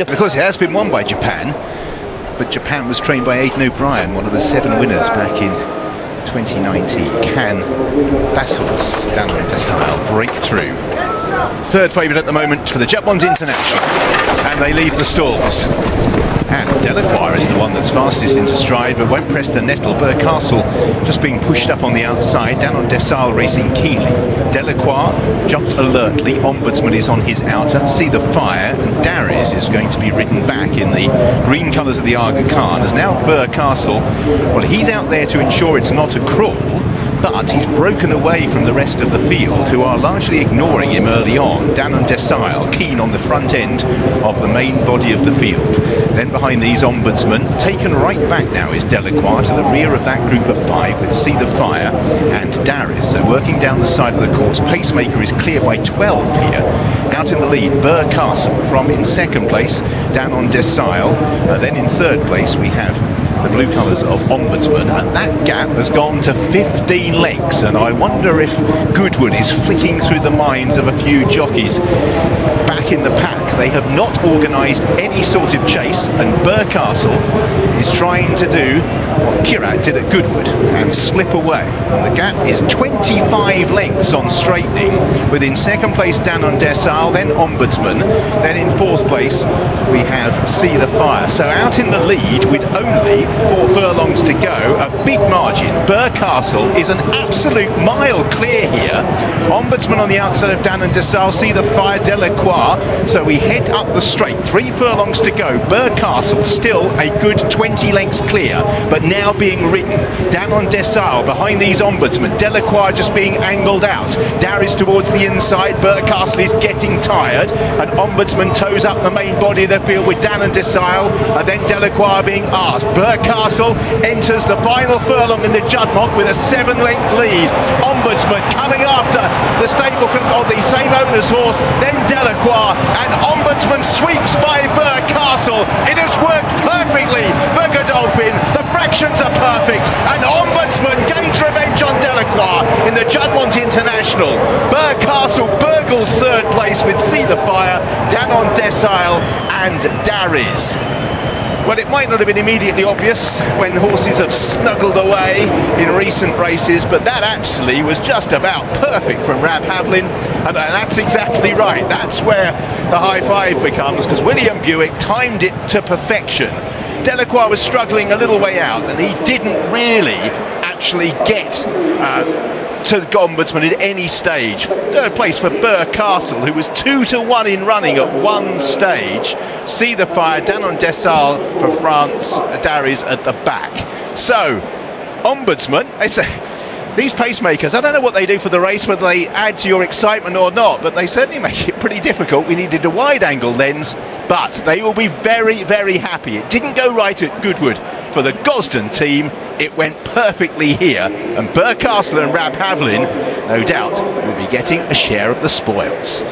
Of course, it has been won by Japan, but Japan was trained by Aidan O'Brien, one of the 7 winners back in 2019. Can that horse, Decile, break through? Third favourite at the moment for the Juddmonte International, and they leave the stalls. And Delacroix is the one that's fastest into stride, but won't press the nettle. Castle just being pushed up on the outside. Decile racing keenly. Delacroix jumped alertly. Ombudsman is on his outer. See the Fire, and Darius is going to be ridden back in the green colours of the Aga Khan. As now Castle, well, he's out there to ensure it's not a crawl, but he's broken away from the rest of the field, who are largely ignoring him early on. Decile, keen on the front end of the main body of the field. Then behind these, Ombudsman, taken right back now is Delacroix to the rear of that group of 5 with See the Fire and Darius. So working down the side of the course, Pacemaker is clear by 12 here. Out in the lead, Castle from in second place, Decile. Then in third place we have the blue colours of Ombudsman, and that gap has gone to 15 lengths, and I wonder if Goodwood is flicking through the minds of a few jockeys back in the pack. They have not organised any sort of chase, and Castle is trying to do what Kirat did at Goodwood and slip away. And the gap is 25 lengths on straightening, with in second place Decile, then Ombudsman, then in fourth place we have See the Fire. So out in the lead with only 4 furlongs to go, a big margin. Castle is an absolute mile clear here. Ombudsman on the outside of Decile, See the Fire, Delacroix. So we head up the straight, 3 furlongs to go. Castle still a good 20 lengths clear, but now being ridden. Decile behind these Ombudsman. Delacroix just being angled out. Darius towards the inside. Castle is getting tired, and Ombudsman toes up the main body of the field with Decile, and then Delacroix being asked. Castle enters the final furlong in the Juddmonte with a 7-length lead. Ombudsman coming after the stable of the same owner's horse, then Delacroix, and Ombudsman sweeps by Castle. It has worked perfectly for Godolphin. The fractions are perfect, and Ombudsman gains revenge on Delacroix in the Juddmonte International. Castle burgles third place with See the Fire, Decile and Darius. Well, it might not have been immediately obvious when horses have snuggled away in recent races, but that actually was just about perfect from Rab Havlin, and that's exactly right. That's where the high five becomes, because William Buick timed it to perfection. Delacroix was struggling a little way out, and he didn't really actually get to the Ombudsman at any stage. Third place for Castle, who was 2-1 in running at one stage. See the Fire, Decile for France, Darius at the back. So, Ombudsman, these pacemakers, I don't know what they do for the race, whether they add to your excitement or not, but they certainly make it pretty difficult. We needed a wide-angle lens, but they will be very, very happy. It didn't go right at Goodwood for the Gosden team. It went perfectly here, and Castle and Rab Havlin, no doubt, will be getting a share of the spoils.